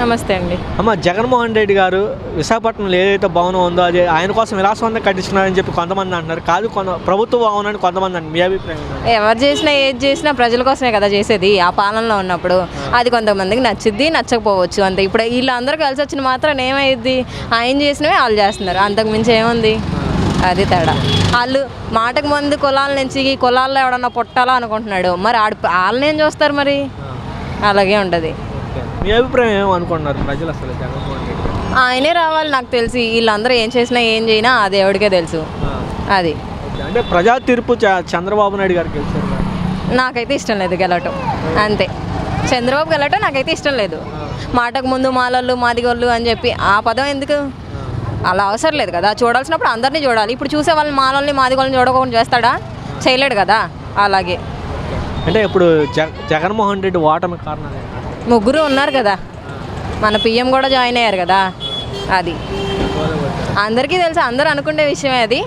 నమస్తే అండి. అమ్మ, జగన్మోహన్ రెడ్డి గారు విశాఖపట్నంలో ఏదైతే భవనం ఉందో అది ఆయన కోసం విలాసవంతంగా కట్టిస్తున్నారని చెప్పి కొంతమంది అంటున్నారు. కాదు, ప్రభుత్వ భవనం అని కొంతమంది అంటారు. మీ అభిప్రాయం? ఎవరు చేసినా ఏది చేసినా ప్రజల కోసమే కదా చేసేది. ఆ పాలనలో ఉన్నప్పుడు అది కొంతమందికి నచ్చిద్ది, నచ్చకపోవచ్చు అంతే. ఇప్పుడు వీళ్ళందరూ కలిసి వచ్చిన మాత్రం ఏమైద్ది? ఆయన చేసినవే వాళ్ళు చేస్తున్నారు, అంతకు మించి ఏముంది? అది తేడా. వాళ్ళు మాటకు ముందు కులాల నుంచి ఈ కులాల్లో ఎవడన్నా పుట్టాలా అనుకుంటున్నాడు, మరి వాళ్ళని ఏం చూస్తారు? మరి అలాగే ఉంటుంది. మీ అభిప్రాయం ఏమనుకుంటున్నారు ప్రజలు అసలు జగన్మోహన్ రెడ్డి? ఆయనే రావాలి నాకు తెలిసి. వీళ్ళందరూ ఏం చేసినా ఏం చేసినా ఆ దేవుడికే తెలుసు. అది అంటే ప్రజా తీర్పు చంద్రబాబు నాయుడు గారికి గెలిచారు. నాకైతే ఇష్టం లేదు గెలవటం, అంతే. చంద్రబాబు గెలవటం నాకైతే ఇష్టం లేదు. మాటకు ముందు మాలళ్ళు మాదిగోళ్ళు అని చెప్పి ఆ పదం ఎందుకు? అలా అవసరం లేదు కదా. చూడాల్సినప్పుడు అందరినీ చూడాలి. ఇప్పుడు చూసే వాళ్ళని మాలల్ని మాదిగోళ్ళని చూడకుండా చేస్తాడా? చేయలేడు కదా. అలాగే అంటే ఇప్పుడు జగన్మోహన్ రెడ్డి ఓటమి కారణం ముగ్గురు ఉన్నారు కదా, మన పిఎం కూడా జాయిన్ అయ్యారు కదా. అది అందరికీ తెలుసు, అందరూ అనుకునే విషయమే అది.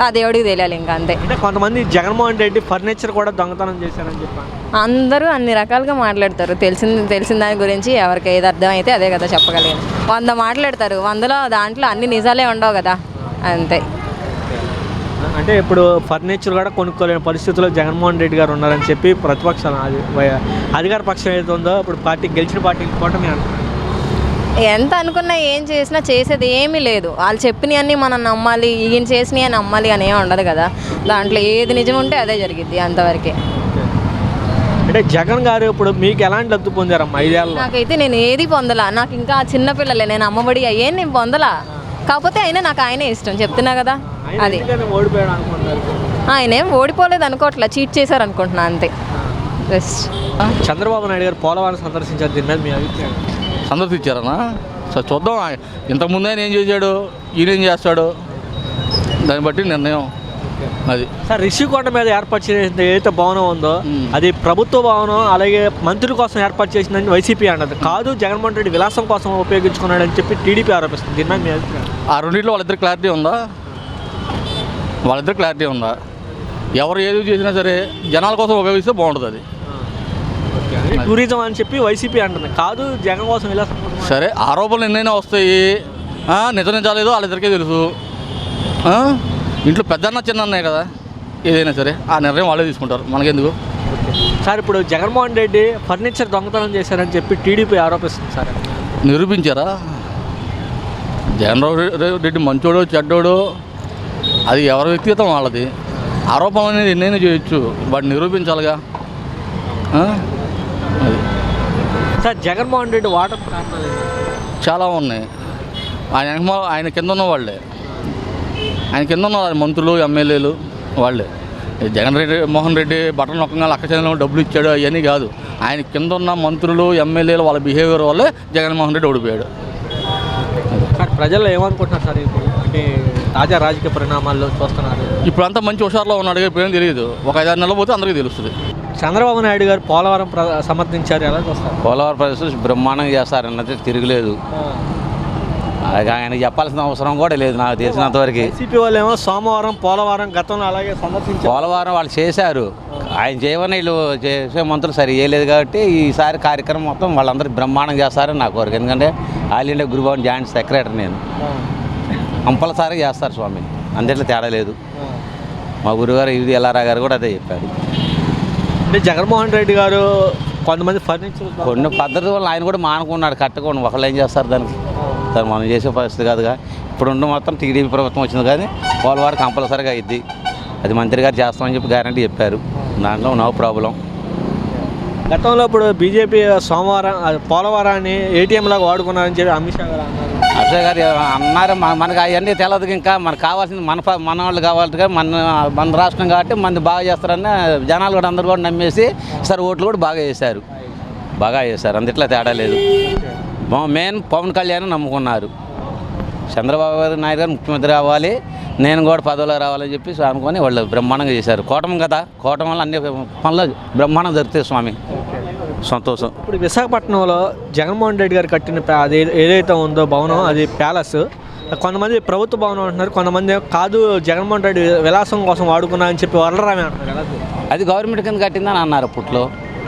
ఆ దేవుడికి తెలియాలి ఇంకా, అంతే. అంటే కొంతమంది జగన్మోహన్ రెడ్డి ఫర్నిచర్ కూడా దొంగతనం చేశారని చెప్పాను. అందరూ అన్ని రకాలుగా మాట్లాడతారు. తెలిసిన దాని గురించి ఎవరికి ఏది అర్థమైతే అదే కదా చెప్పగలిగాను. 100 మాట్లాడతారు, 100లో దాంట్లో అన్ని నిజాలే ఉండవు కదా, అంతే. అంటే ఇప్పుడు ఫర్నిచర్ కూడా కొనుక్కోలేని పరిస్థితుల్లో జగన్మోహన్ రెడ్డి గారు ఉన్నారని చెప్పి ప్రతిపక్షాలు అధికార పక్షం ఏదైతే ఉందో ఇప్పుడు గెలిచిన పార్టీ కూటమి అంటున్నారు. ఎంత అనుకున్నా ఏం చేసినా చేసేది ఏమీ లేదు. వాళ్ళు చెప్పినవన్నీ మనం నమ్మాలి, ఈయన చేసినవి నమ్మాలి అని ఏమి ఉండదు కదా. దాంట్లో ఏది నిజం ఉంటే అదే జరిగిద్ది, అంతవరకే. అంటే జగన్ గారు ఇప్పుడు మీకు ఎలాంటి లబ్ధి పొందారమ్మా 5 ఏళ్ళలో? నాకైతే నేను ఏది పొందలా. నాకు ఇంకా చిన్నపిల్లలే, నేను అమ్మఒడి అయ్యేం నేను పొందలా. కాకపోతే అయినా నాకు ఆయనే ఇష్టం, చెప్తున్నా కదా. అది ఓడిపోయాడు అనుకుంటారు. ఆయనేం ఓడిపోలేదు అనుకోవట్లే, చీట్ చేశారు అనుకుంటున్నా, అంతే. చంద్రబాబు నాయుడు గారు పోలవరం సందర్శించారు, దీని మీద మీ అభిప్రాయం? సందర్శించారన్నా సార్, చూద్దాం. ఇంతకుముందు ఆయన ఏం చేశాడు, ఈయనేం చేస్తాడు, దాన్ని బట్టి నిర్ణయం అది. సార్, రిషికొండ మీద ఏర్పాటు చేసిన ఏదైతే భవనం ఉందో అది ప్రభుత్వ భవనం, అలాగే మంత్రుల కోసం ఏర్పాటు చేసిందని వైసీపీ అన్నది. కాదు, జగన్మోహన్ రెడ్డి విలాసం కోసం ఉపయోగించుకున్నాడని చెప్పి టీడీపీ ఆరోపిస్తుంది. దీని మీద మీ అభిప్రాయం? ఆ రెండింటిలో వాళ్ళిద్దరు క్లారిటీ ఉందా? వాళ్ళిద్దరు క్లారిటీ ఉందా? ఎవరు ఏది చేసినా సరే జనాల కోసం ఉపయోగిస్తే బాగుంటుంది. అది టూరిజం అని చెప్పి వైసీపీ అంటుంది. కాదు, జగన్ కోసం విలాసం. సరే, ఆరోపణలు ఎన్నైనా వస్తాయి, నిజాలేదో వాళ్ళిద్దరికే తెలుసు. ఇంట్లో పెద్దన్న చిన్న కదా, ఏదైనా సరే ఆ నిర్ణయం వాళ్ళే తీసుకుంటారు, మనకెందుకు. సార్, ఇప్పుడు జగన్మోహన్ రెడ్డి ఫర్నిచర్ దొంగతనం చేశారని చెప్పి టీడీపీ ఆరోపిస్తుంది. సార్, నిరూపించారా? జగన్ రెడ్డి మంచోడు చెడ్డోడు అది ఎవరి వ్యక్తిగతం వాళ్ళది. ఆరోపణలు అనేది ఎన్నైనా చేయొచ్చు, వాటిని నిరూపించాలిగా. అది సార్, జగన్మోహన్ రెడ్డి వాటర్ కారణాలు చాలా ఉన్నాయి. ఆయన కింద ఉన్న వాళ్ళే, ఆయన కింద ఉన్న మంత్రులు ఎమ్మెల్యేలు వాళ్ళే. మోహన్ రెడ్డి బటన్ నొక్కగా లక్క చంద్రబాబు డబ్బులు ఇచ్చాడు అవన్నీ కాదు. ఆయన కింద ఉన్న మంత్రులు ఎమ్మెల్యేలు వాళ్ళ బిహేవియర్ వల్లే జగన్మోహన్ రెడ్డి ఓడిపోయాడు. సార్, ప్రజల్లో ఏమనుకుంటున్నారు సార్? ఇప్పుడు అంటే తాజా రాజకీయ పరిణామాల్లో చూస్తున్నారు. ఇప్పుడు అంతా మంచి హుషారులో ఉన్నాడు, ఇప్పుడేం తెలియదు. ఒక 5-6 నెలలు పోతే అందరికీ తెలుస్తుంది. చంద్రబాబు నాయుడు గారు పోలవరం సమర్థించారు, ఎలా చూస్తారు? పోలవరం ప్రజలు బ్రహ్మాండంగా చేస్తారన్నది తిరగలేదు. ఆయన చెప్పాల్సిన అవసరం కూడా లేదు నాకు తెలిసినంతవరకు. వైసీపీ వాళ్ళు ఏమో సోమవారం పోలవరం గతంలో అలాగే సందర్శించారు. పోలవరం వాళ్ళు చేశారు, ఆయన చేయమని వీళ్ళు చేసే మంత్రులు సరి చేయలేదు కాబట్టి ఈసారి కార్యక్రమం మొత్తం వాళ్ళందరూ బ్రహ్మాండంగా చేస్తారని నా కోరిక. ఎందుకంటే all India Gurubhavan joint secretary నేను. కంపల్సరీ చేస్తారు స్వామి, అందరిలో తేడా లేదు. మా గురుగారు ఇది ఎల్లారా గారు కూడా అదే చెప్పారు. అంటే జగన్మోహన్ రెడ్డి గారు కొంతమంది ఫర్నిచర్ కొన్ని పద్ధతి వల్ల ఆయన కూడా మానుకున్నాడు, కట్టుకోండి. ఒకళ్ళు ఏం చేస్తారు దానికి? దాన్ని మనం చేసే పరిస్థితి కాదుగా. ఇప్పుడు ఉన్న మొత్తం టీడీపీ ప్రభుత్వం వచ్చింది, కానీ పోలవరం కంపల్సరీగా అయింది. అది మంత్రి గారు చేస్తామని చెప్పి గ్యారంటీ చెప్పారు, దాంట్లో నో ప్రాబ్లం. గతంలో ఇప్పుడు బీజేపీ పోలవరాన్ని ఏటీఎం లాగా వాడుకున్నారని చెప్పి అమిత్ షా గారు అన్నారు. అమిత్ షా గారు అన్నారు. మనకు అవన్నీ తెలియదు. ఇంకా మనకు కావాల్సింది మన వాళ్ళు కావాలి కానీ మన రాష్ట్రం కాబట్టి మన బాగా చేస్తారని జనాలు కూడా అందరూ కూడా నమ్మేసి సరే ఓట్లు కూడా బాగా చేశారు. అందుట్లో తేడా లేదు. మెయిన్ పవన్ కళ్యాణ్ నమ్ముకున్నారు. చంద్రబాబు నాయుడు గారు ముఖ్యమంత్రి అవ్వాలి, నేను కూడా పదవిలో రావాలని చెప్పి అనుకొని వాళ్ళు బ్రహ్మాండంగా చేశారు. కూటమి కదా, కూటమి వల్ల అన్ని పనులు బ్రహ్మాండం జరుగుతాయి స్వామి, సంతోషం. ఇప్పుడు విశాఖపట్నంలో జగన్మోహన్ రెడ్డి గారు కట్టిన అది ఏదైతే ఉందో భవనం, అది ప్యాలెస్. కొంతమంది ప్రభుత్వ భవనం అంటున్నారు, కొంతమంది కాదు జగన్మోహన్ రెడ్డి విలాసం కోసం వాడుకున్నా అని చెప్పి వరలరామే అంటున్నారు. అది గవర్నమెంట్ కింద కట్టిందని అన్నారు అప్పట్లో.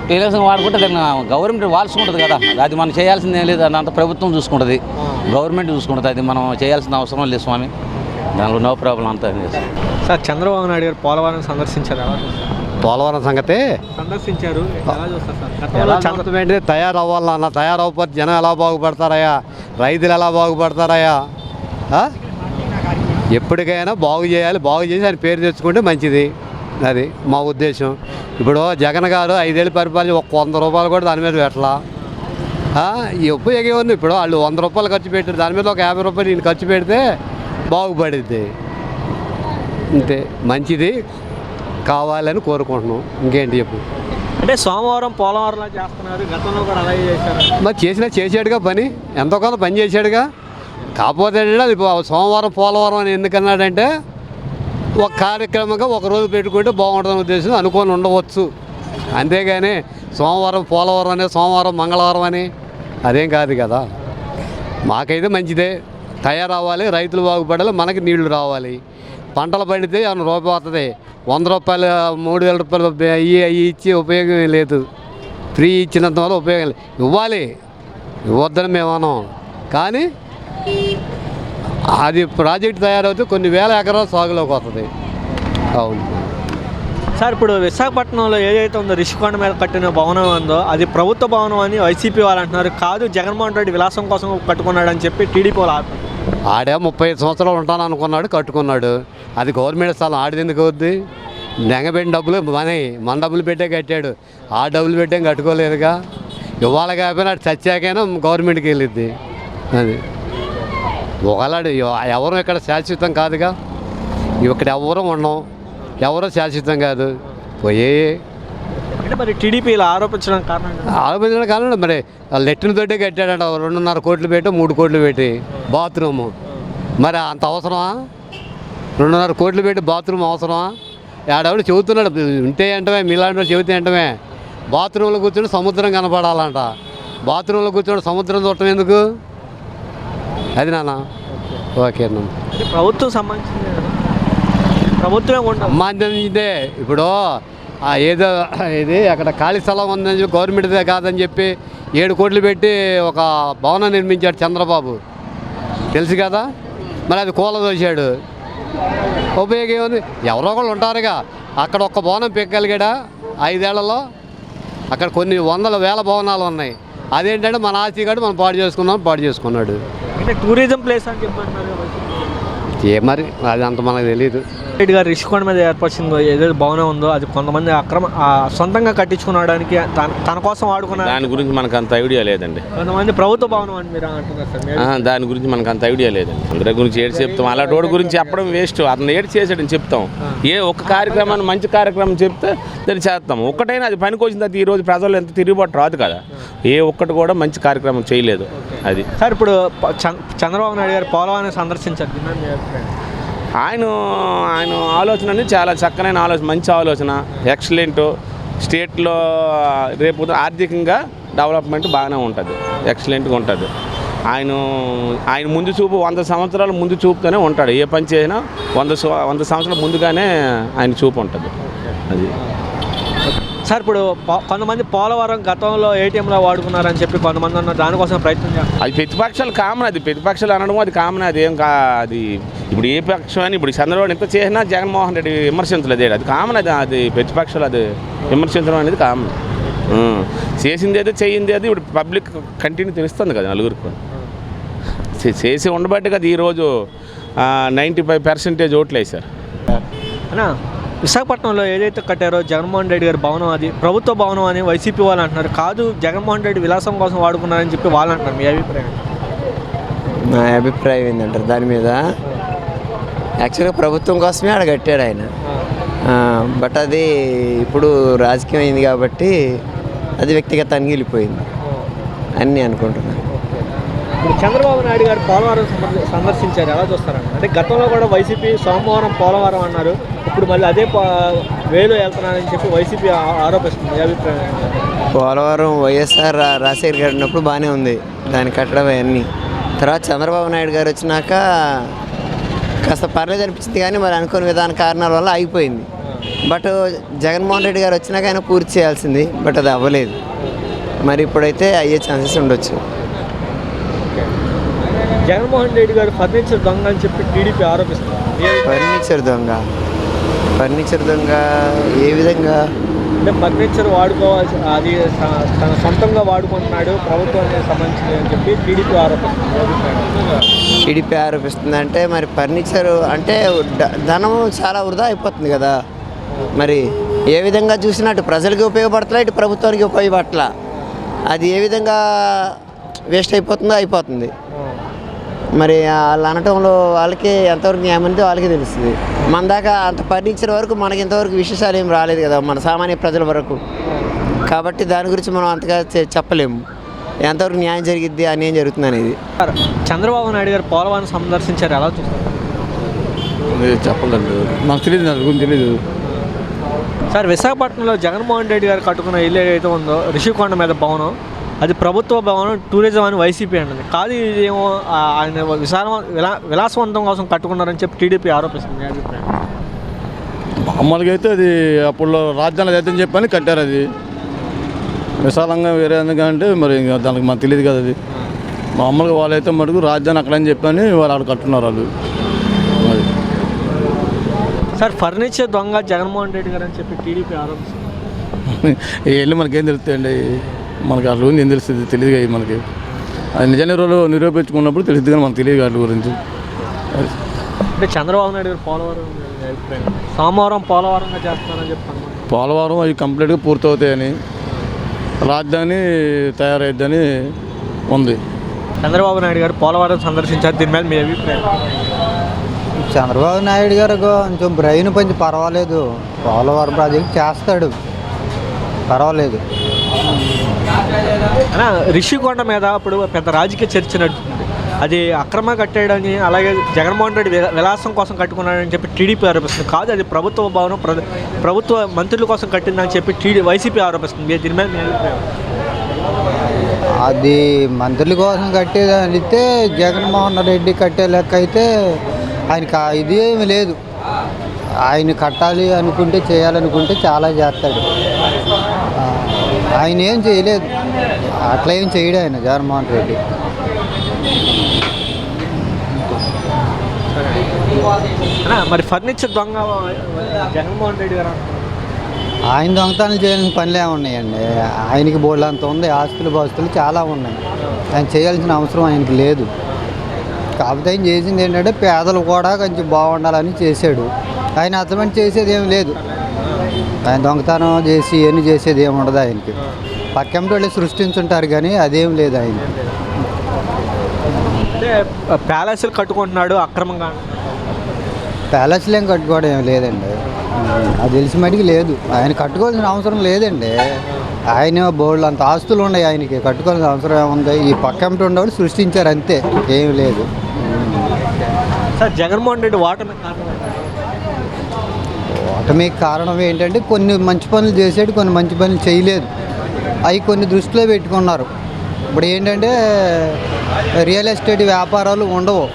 విలాసం వాడుకుంటే దాన్ని గవర్నమెంట్ వాల్చుకుంటుంది కదా, అది మనం చేయాల్సింది ఏం లేదు, అంత ప్రభుత్వం చూసుకుంటుంది, గవర్నమెంట్ చూసుకుంటుంది, అది మనం చేయాల్సిన అవసరం లేదు స్వామి, దానిలో నో ప్రాబ్లం అంతా. సార్ చంద్రబాబు నాయుడు గారు పోలవరం సందర్శించారు, పోలవరం సంగతి సందర్శించారు ఎలా చూస్తారు సార్? ఎలా గతంలో చంద్రబాబు తయారవ్వాలన్న తయారవ్వకపోతే జనం ఎలా బాగుపడతారయ్యా, రైతులు ఎలా బాగుపడతారయ్యా? ఎప్పటికైనా బాగు చేయాలి, బాగు చేసి ఆయన పేరు తెచ్చుకుంటే మంచిది, అది మా ఉద్దేశం. ఇప్పుడు జగన్ గారు 5 ఏళ్ళు పరిపాలన ఒక 100 రూపాయలు కూడా దాని మీద పెట్టలా. ఈ ఉపయోగం ఉంది, ఇప్పుడు వాళ్ళు 100 రూపాయలు ఖర్చు పెట్టారు, దాని మీద ఒక 50 రూపాయలు నేను ఖర్చు పెడితే బాగుపడిద్ది, అంతే, మంచిది కావాలని కోరుకుంటున్నాం. ఇంకేంటి చెప్పు. అంటే సోమవారం పోలవరంలా చేస్తున్నారు, గతంలో కూడా అలాగే చేశారు. మరి చేసాడుగా పని, ఎంతో కొంత పని చేశాడుగా. కాకపోతే అది సోమవారం పోలవరం అని ఎందుకన్నాడంటే ఒక కార్యక్రమంగా ఒకరోజు పెట్టుకుంటే బాగుంటుందని ఉద్దేశం అనుకొని ఉండవచ్చు, అంతేగాని సోమవారం పోలవరం అని సోమవారం మంగళవారం అని అదేం కాదు కదా. మాకైతే మంచిదే, తయారవ్వాలి, రైతులు బాగుపడాలి, మనకి నీళ్లు రావాలి, పంటలు పండితే ఏమైనా రూపాయి వస్తుంది. 100 రూపాయలు 3000 రూపాయలు అవి ఇచ్చి ఉపయోగం లేదు, ఫ్రీ ఇచ్చినంత వల్ల ఉపయోగం లేదు. ఇవ్వాలి, ఇవ్వద్దని మేము అన్నాం, కానీ అది ప్రాజెక్ట్ తయారవుతే కొన్ని వేల ఎకరాలు సాగులోకి వస్తుంది. అవును సార్, ఇప్పుడు విశాఖపట్నంలో ఏదైతే ఉందో రిషికొండ మీద కట్టిన భవనం ఉందో అది ప్రభుత్వ భవనం అని వైసీపీ వాళ్ళు అంటున్నారు. కాదు, జగన్మోహన్ రెడ్డి విలాసం కోసం కట్టుకున్నాడు అని చెప్పి టీడీపీ వాళ్ళు ఆడే 35 సంవత్సరాలు ఉంటాను అనుకున్నాడు, కట్టుకున్నాడు. అది గవర్నమెంట్ స్థలం, ఆడిది ఎందుకు అవుద్ది? నెంగబెట్టిన డబ్బులు మన డబ్బులు పెట్టే కట్టాడు, ఆ డబ్బులు పెట్టేం కట్టుకోలేదుగా. ఇవాళ కాకపోయినా అటు చచ్చాకైనా గవర్నమెంట్కి వెళ్ళిద్ది. అది ఒకవేళ ఎవరు ఇక్కడ శాశ్వతం కాదుగా, ఇక్కడ ఎవరు ఉన్నాం, ఎవరో శాశ్వతం కాదు, పోయే. అంటే మరి టీడీపీ ఇలా ఆరోపించడం కారణం మరి లెట్టిన తోటే కట్టాడంట, 2.5 కోట్లు పెట్టి 3 కోట్లు పెట్టి బాత్రూము. మరి అంత అవసరమా? 2.5 కోట్లు పెట్టి బాత్రూమ్ అవసరమా? ఆడవాడు చెబుతున్నాడు, ఉంటే ఏంటమే మీలాంటి వాడు చెబితే ఏంటమే, బాత్రూంలో కూర్చొని సముద్రం కనపడాలంట. బాత్రూంలో కూర్చొని సముద్రం చూడటం ఎందుకు? అది నాన్న. ఓకే అన్న, ప్రభుత్వం సంబంధించింది, ప్రభుత్వమే సంబంధించిందే. ఇప్పుడు ఏదో ఇది అక్కడ ఖాళీ స్థలం ఉందని చెప్పి గవర్నమెంట్దే కాదని చెప్పి 7 కోట్లు పెట్టి ఒక భవనం నిర్మించాడు చంద్రబాబు, తెలుసు కదా. మరి అది కూలదోశాడు, ఉపయోగం ఏముంది? ఎవరో ఒకళ్ళు ఉంటారుగా. అక్కడ ఒక్క భవనం పెక్కగలిగాడా 5 ఏళ్లలో? అక్కడ కొన్ని వందల వేల భవనాలు ఉన్నాయి. అదేంటంటే మన ఆస్తిగాడు మనం పాడు చేసుకున్నాడు. అంటే టూరిజం ప్లేస్ అని చెప్పంటున్నారు మరి అది అంత మనకు తెలియదు. రెడ్డి గారు రిషికొండ మీద ఏర్పరిచిందో ఏదైతే భవనం ఉందో అది కొంతమంది సొంతంగా కట్టించుకునడానికి తన కోసం వాడుకున్నారు. దాని గురించి మనకు అంత ఐడియా లేదండి. కొంతమంది ప్రభుత్వ భవనం అని మీరు అంటున్నారు సార్. దాని గురించి మనకు అంత ఐడియా లేదండి. అందరి గురించి ఏడు చెప్తాం, అలా రోడ్డు గురించి చెప్పడం వేస్ట్. అతను ఏడు చేసాడని చెప్తాం. ఏ ఒక్క కార్యక్రమాన్ని మంచి కార్యక్రమం చెప్తే దాన్ని చేస్తాం. ఒక్కటైనా అది పనికి వచ్చిన తర్వాత ఈరోజు ప్రజలు ఎంత తిరుగుబాటు రాదు కదా. ఏ ఒక్కటి కూడా మంచి కార్యక్రమం చేయలేదు. అది సార్, ఇప్పుడు చంద్రబాబు నాయుడు గారు పోలవరాన్ని సందర్శించారు. ఆయన ఆలోచన అనేది చాలా చక్కనైన ఆలోచన, మంచి ఆలోచన, ఎక్సలెంట్. స్టేట్లో రేపు ఆర్థికంగా డెవలప్మెంట్ బాగానే ఉంటుంది, ఎక్సలెంట్గా ఉంటుంది. ఆయన ముందు చూపు 100 సంవత్సరాల ముందు చూపుతోనే ఉంటాడు. ఏ పని చేసినా 100 సంవత్సరాల ముందుగానే ఆయన చూపు ఉంటుంది. అది సార్, ఇప్పుడు కొంతమంది పోలవరం గతంలో ఏటీఎంలో వాడుకున్నారని చెప్పి కొంతమంది ఉన్నారు, దానికోసం ప్రయత్నం చేస్తారు. అది ప్రతిపక్షాలు కామన్, అది ప్రతిపక్షాలు అనడం అది కామన్. అది ఏం అది ఇప్పుడు ఏ పక్షం అని ఇప్పుడు చంద్రబాబు ఎంత చేసినా జగన్మోహన్ రెడ్డి విమర్శించలేదు. అది కామన్. అది ప్రతిపక్షాలు అది విమర్శించడం అనేది కామన్. చేసింది ఏదో చెయ్యింది అది ఇప్పుడు పబ్లిక్ కంటిన్యూ తెలుస్తుంది కదా నలుగురికి. చేసి ఉండబట్టి కదా ఈరోజు 95% ఓట్లు వేశారు. అన్నా, విశాఖపట్నంలో ఏదైతే కట్టారో జగన్మోహన్ రెడ్డి గారి భవనం అది ప్రభుత్వ భవనం అని వైసీపీ వాళ్ళు అంటున్నారు. కాదు, జగన్మోహన్ రెడ్డి విలాసం కోసం వాడుకున్నారని చెప్పి వాళ్ళు అంటున్నారు. మీ అభిప్రాయం? నా అభిప్రాయం ఏంటంటారు దాని మీద, యాక్చువల్గా ప్రభుత్వం కోసమే ఆడ కట్టాడు ఆయన. బట్ అది ఇప్పుడు రాజకీయం అయింది కాబట్టి అది వ్యక్తిగతానికి వెళ్ళిపోయింది అన్నీ అనుకుంటున్నాను. ఇప్పుడు చంద్రబాబు నాయుడు గారు పోలవరం సందర్శించారు, ఎలా చూస్తారన్న? అంటే గతంలో కూడా వైసీపీ సోమవారం పోలవరం అన్నారు, ఇప్పుడు మళ్ళీ అదే వేలో వెళ్తున్నారని చెప్పి వైసీపీ ఆరోపిస్తుంది. మీ అభిప్రాయం? పోలవరం వైఎస్ఆర్ రాజశేఖర్ గారు ఉన్నప్పుడు బాగానే ఉంది, దాన్ని కట్టడం అవన్నీ. తర్వాత చంద్రబాబు నాయుడు గారు వచ్చినాక కాస్త పర్లేదు అనిపించింది, కానీ మరి అనుకోని విధాన కారణాల వల్ల ఆగిపోయింది. బట్ జగన్మోహన్ రెడ్డి గారు వచ్చినాక ఆయన పూర్తి చేయాల్సింది, బట్ అది అవ్వలేదు. మరి ఇప్పుడైతే అయ్యే ఛాన్సెస్ ఉండొచ్చు. జగన్మోహన్ రెడ్డి గారు ఫర్నిచర్ దొంగ అని చెప్పి టీడీపీ ఆరోపిస్తున్నారు. ఫర్నిచర్ దొంగ ఏ విధంగా అంటే ఫర్నిచర్ వాడుకోవాల్సి అది తన సొంతంగా వాడుకుంటున్నాడు ప్రభుత్వానికి సంబంధించింది అని చెప్పి టీడీపీ ఆరోపిస్తుంది. అంటే మరి ఫర్నిచర్ అంటే ధనం చాలా వృధా అయిపోతుంది కదా. మరి ఏ విధంగా చూసినా అటు ప్రజలకి ఉపయోగపడతలే, ఇటు ప్రభుత్వానికి ఉపయోగపడట్లా. అది ఏ విధంగా వేస్ట్ అయిపోతుంది. మరి వాళ్ళు అనటంలో వాళ్ళకి ఎంతవరకు న్యాయం ఉందో వాళ్ళకే తెలుస్తుంది. మన దాకా అంత ఫర్నిచర్ వరకు మనకి ఇంతవరకు విశేషాలు ఏం రాలేదు కదా మన సామాన్య ప్రజల వరకు. కాబట్టి దాని గురించి మనం అంతగా చెప్పలేము ఎంతవరకు న్యాయం జరిగిద్ది, అన్యాయం జరుగుతుంది అనేది. చంద్రబాబు నాయుడు గారు పోలవరం సందర్శించారు, ఎలా చూస్తారు? చెప్పలేదు, నాకు తెలియదు, నాకు గురించి తెలియదు. సార్, విశాఖపట్నంలో జగన్మోహన్ రెడ్డి గారు కట్టుకున్న ఇల్లు ఏదైతే ఉందో రిషికొండ మీద భవనం, అది ప్రభుత్వ భవనం, టూరిజం అని వైసీపీ అంటుంది. కాదు, ఇదేమో ఆయన విలాసవంతం కోసం కట్టుకున్నారని చెప్పి టీడీపీ ఆరోపిస్తుంది. మామూలుగా అయితే అది అప్పుడు రాజధాని అయితే చెప్పని కట్టారు. అది విశాలంగా వేరే ఎందుకంటే మరి దానికి మనకు తెలియదు కదా. అది మామూలుగా వాళ్ళైతే మటుకు రాజధాని అక్కడని చెప్పని వాళ్ళు అక్కడ కట్టున్నారు వాళ్ళు. అది సార్, ఫర్నిచర్ దొంగ జగన్మోహన్ రెడ్డి గారు అని చెప్పి టీడీపీ ఆరోపిస్తుంది. వెళ్ళి మనకేం తెలుస్తాయండి, మనకి అట్లా ఏం తెలుస్తుంది, తెలియదు కదా మనకి. అది నిజాన్ని రోజు నిరూపించుకున్నప్పుడు తెలియదు కానీ మనకు తెలియదు వాటి గురించి. అంటే చంద్రబాబు నాయుడు గారు సోమవారం పోలవరంగా చేస్తున్నారని చెప్పాను. పోలవరం అవి కంప్లీట్గా పూర్తవుతాయని, రాజధాని తయారైద్దని ఉంది. చంద్రబాబు నాయుడు గారు పోలవరం సందర్శించారు, దీని మీద మీ అభిప్రాయం? చంద్రబాబు నాయుడు గారు కొంచెం బ్రెయిన్ కొంచెం పర్వాలేదు, పోలవరం ప్రాజెక్ట్ చేస్తాడు, పర్వాలేదు. రిషికొండ మీద ఇప్పుడు పెద్ద రాజకీయ చర్చ నడుస్తుంది. అది అక్రమ కట్టేయడని, అలాగే జగన్మోహన్ రెడ్డి విలాసం కోసం కట్టుకున్నాడని చెప్పి టీడీపీ ఆరోపిస్తుంది. కాదు, అది ప్రభుత్వ భవనం, ప్రభుత్వ మంత్రుల కోసం కట్టిందని చెప్పి వైసీపీ ఆరోపిస్తుంది. దీని మీద మీ అభిప్రాయం? అది మంత్రుల కోసం కట్టేది అయితే జగన్మోహన్ రెడ్డి కట్టే లెక్క అయితే ఆయనకి ఇది ఏమి లేదు. ఆయన కట్టాలి అనుకుంటే, చేయాలనుకుంటే చాలా చేస్తాడు. ఆయన ఏం చేయలేదు, అట్లా ఏం చేయడు ఆయన జగన్మోహన్ రెడ్డి. మరి ఫర్నిచర్ దొంగ జగన్మోహన్ రెడ్డి గారు ఆయన దొంగతనాలు చేయాల్సిన పనులే ఉన్నాయండి. ఆయనకి బోళ్ళంత ఉంది, ఆస్తులు బాస్తులు చాలా ఉన్నాయి. ఆయన చేయాల్సిన అవసరం ఆయనకి లేదు. కాకపోతే ఆయన చేసింది ఏంటంటే పేదలు కూడా కొంచెం బాగుండాలని చేశాడు. ఆయన అర్థమని చేసేది ఏమి లేదు. ఆయన దొంగతనం చేసి ఎన్ని చేసేది ఏమి ఉండదు ఆయనకి. పక్కంటి వాళ్ళు సృష్టించుంటారు కానీ అదేం లేదు ఆయన. అంటే ప్యాలెస్లు కట్టుకుంటున్నాడు అక్రమంగా. ప్యాలెస్లు ఏం కట్టుకోవడం ఏమి లేదండి, అది తెలిసి మటుకు లేదు. ఆయన కట్టుకోవాల్సిన అవసరం లేదండి. ఆయన బోర్డు అంత ఆస్తులు ఉన్నాయి, ఆయనకి కట్టుకోవాల్సిన అవసరం ఏముంది. ఈ పక్కంటి ఉండేవాళ్ళు సృష్టించారు అంతే, ఏమి లేదు. సార్, జగన్మోహన్ రెడ్డి ఓటమికి కారణం ఏంటంటే కొన్ని మంచి పనులు చేసాడు, కొన్ని మంచి పనులు చేయలేదు. అవి కొన్ని దృష్టిలో పెట్టుకున్నారు. ఇప్పుడు ఏంటంటే రియల్ ఎస్టేట్ వ్యాపారాలు ఉండవు,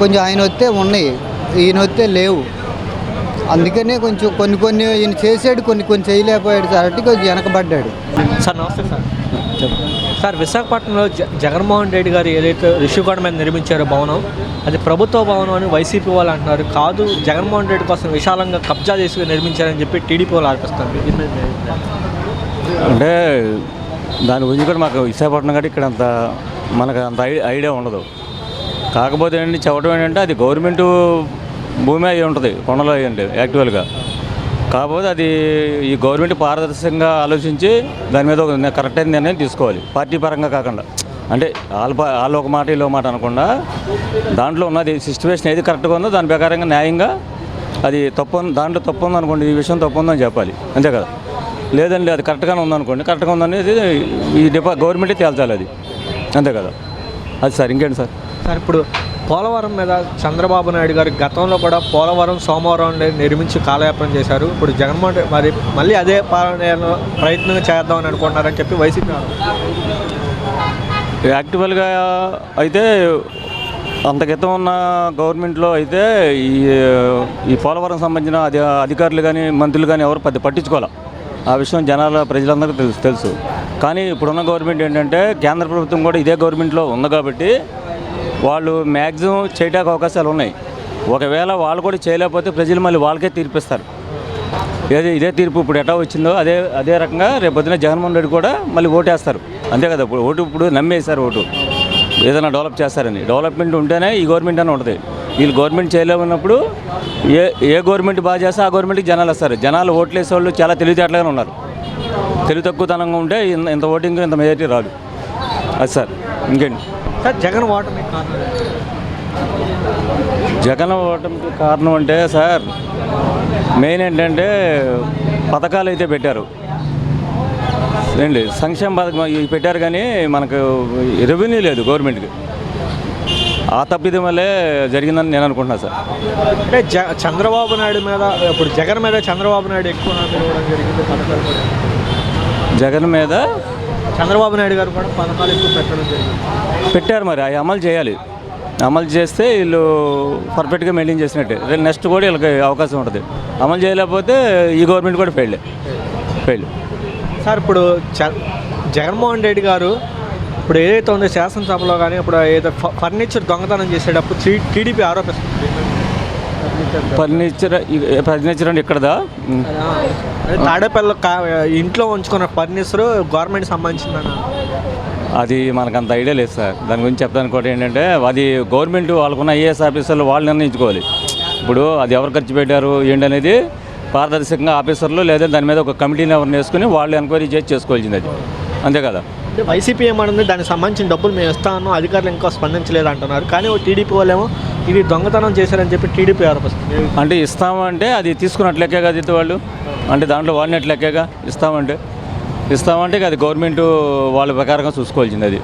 కొంచెం ఆయన వస్తే ఉన్నాయి, ఈయన వస్తే లేవు. అందుకనే కొంచెం కొన్ని ఈయన చేసాడు, కొన్ని చేయలేకపోయాడు కాబట్టి కొంచెం వెనకబడ్డాడు. సార్, నమస్తే సార్. సార్, విశాఖపట్నంలో జగన్మోహన్ రెడ్డి గారు ఏదైతే రిషికొండ మీద నిర్మించారో భవనం, అది ప్రభుత్వ భవనం అని వైసీపీ వాళ్ళు అంటున్నారు. కాదు, జగన్మోహన్ రెడ్డి కోసం విశాలంగా కబ్జా చేసి నిర్మించారని చెప్పి టీడీపీ వాళ్ళు ఆరోపిస్తారు. అంటే దాని గురించి కూడా మాకు విశాఖపట్నం కాబట్టి ఇక్కడ మనకు అంత ఐడియా ఉండదు. కాకపోతే ఏంటంటే చెప్పడం ఏంటంటే అది గవర్నమెంట్ భూమి అయి ఉంటుంది, కొండలో అయ్యండి యాక్చువల్గా. కాకపోతే అది ఈ గవర్నమెంట్ పారదర్శకంగా ఆలోచించి దాని మీద ఒక కరెక్ట్ అయిన నిర్ణయం తీసుకోవాలి, పార్టీ పరంగా కాకుండా. అంటే వాళ్ళు ఒక మాట వీళ్ళు ఒక మాట అనకుండా దాంట్లో ఉన్నది సిచ్యువేషన్ ఏది కరెక్ట్గా ఉందో దాని ప్రకారంగా న్యాయంగా అది దాంట్లో తప్పు ఉందనుకోండి, ఈ విషయం తప్పు ఉందని చెప్పాలి, అంతే కదా. లేదండి అది కరెక్ట్గానే ఉందనుకోండి, కరెక్ట్గా ఉందనేది ఈ గవర్నమెంటే తేల్చాలి, అది అంతే కదా. అది సార్, ఇంకేంటి సార్? సార్, ఇప్పుడు పోలవరం మీద చంద్రబాబు నాయుడు గారు గతంలో కూడా పోలవరం సోమవారం నిర్మించి కాలయాపన చేశారు. ఇప్పుడు జగన్మోహన్ రెడ్డి మరి మళ్ళీ అదే ప్రయత్నం చేద్దామని అనుకుంటున్నారని చెప్పి వైసీపీ యాక్చువల్గా అయితే అంత క్రితం ఉన్న గవర్నమెంట్లో అయితే ఈ పోలవరం సంబంధించిన అధికారులు కానీ మంత్రులు కానీ ఎవరు పెద్ద పట్టించుకోవాలి. ఆ విషయం ప్రజలందరికీ తెలుసు. కానీ ఇప్పుడున్న గవర్నమెంట్ ఏంటంటే కేంద్ర ప్రభుత్వం కూడా ఇదే గవర్నమెంట్లో ఉంది కాబట్టి వాళ్ళు మ్యాక్సిమం చేయడానికి అవకాశాలు ఉన్నాయి. ఒకవేళ వాళ్ళు కూడా చేయలేకపోతే ప్రజలు మళ్ళీ వాళ్ళకే తీర్పిస్తారు. ఇదే తీర్పు ఇప్పుడు ఎట్లా వచ్చిందో అదే రకంగా రేపొద్దున జగన్మోహన్ రెడ్డి కూడా మళ్ళీ ఓటేస్తారు. అంతే కదా, ఇప్పుడు నమ్మేశారు ఓటు ఏదైనా డెవలప్ చేస్తారని. డెవలప్మెంట్ ఉంటేనే ఈ గవర్నమెంట్ అని ఉంటుంది. వీళ్ళు గవర్నమెంట్ చేయలేమన్నప్పుడు ఏ గవర్నమెంట్ బాగా చేస్తే ఆ గవర్నమెంట్కి జనాలు వస్తారు. జనాలు ఓట్లు వేసే వాళ్ళు చాలా తెలివితేటలుగానే ఉన్నారు. తెలివి తక్కువతనంగా ఉంటే ఇంత ఓటింగ్ ఇంత మెజారిటీ రాదు. అది సార్. ఇంకేంటి సార్ జగన్ ఓటమికి కారణం ఏంటి? జగన్ ఓటమికి కారణం అంటే సార్ మెయిన్ ఏంటంటే పథకాలు అయితే పెట్టారు ఏంటి, సంక్షేమ పథకం ఇవి పెట్టారు కానీ మనకు రెవెన్యూ లేదు గవర్నమెంట్కి. ఆ తప్పిదం వల్లే జరిగిందని నేను అనుకుంటున్నాను సార్. అంటే చంద్రబాబు నాయుడు మీద ఇప్పుడు జగన్ మీద చంద్రబాబు నాయుడు ఎక్కువ హామీలు ఇవ్వడం జరిగింది. పథకాలు కూడా జగన్ మీద చంద్రబాబు నాయుడు గారు కూడా పథకాలు ఎక్కువ పెట్టడం జరిగింది. పెట్టారు, మరి అవి అమలు చేయాలి. అమలు చేస్తే వీళ్ళు పర్ఫెక్ట్గా మెయింటైన్ చేసినట్టే. నెక్స్ట్ కూడా వీళ్ళకి అవకాశం ఉంటుంది. అమలు చేయలేకపోతే ఈ గవర్నమెంట్ కూడా ఫెయిల్. సార్ ఇప్పుడు జగన్మోహన్ రెడ్డి గారు ఇప్పుడు ఏదైతే ఉందో శాసనసభలో కానీ ఇప్పుడు ఏదో ఫర్నిచర్ దొంగతనం చేసేటప్పుడు టీడీపీ ఆరోపిస్తుంది. ఫర్నిచర్ అంటే ఇక్కడదా తాడేపల్లి ఇంట్లో ఉంచుకున్న ఫర్నిచర్ గవర్నమెంట్ సంబంధించిందన్న. అది మనకు అంత ఐడియా లేదు సార్. దాని గురించి చెప్తాను కూడా ఏంటంటే అది గవర్నమెంట్ వాళ్ళకున్న ఐఏఎస్ ఆఫీసర్లు వాళ్ళు నిర్ణయించుకోవాలి. ఇప్పుడు అది ఎవరు ఖర్చు పెట్టారు ఏంటనేది పారదర్శకంగా ఆఫీసర్లు లేదా దాని మీద ఒక కమిటీని ఎవరిని వేసుకుని వాళ్ళు ఎంక్వైరీ చేసుకోవాల్సింది. అది అంతే కదా. వైసీపీ ఏమనుంది దానికి సంబంధించిన డబ్బులు మేము ఇస్తాను, అధికారులు ఇంకా స్పందించలేదు అంటున్నారు. కానీ టీడీపీ వాళ్ళేమో ఇది దొంగతనం చేశారని చెప్పి టీడీపీ ఆరోపిస్తుంది. అంటే ఇస్తామంటే అది తీసుకున్నట్లెక్కే కదా ఇది వాళ్ళు, అంటే దాంట్లో వాడినట్లెక్కేగా ఇస్తామంటే అది గవర్నమెంట్ వాళ్ళ ప్రకారంగా చూసుకోవాల్సింది. అది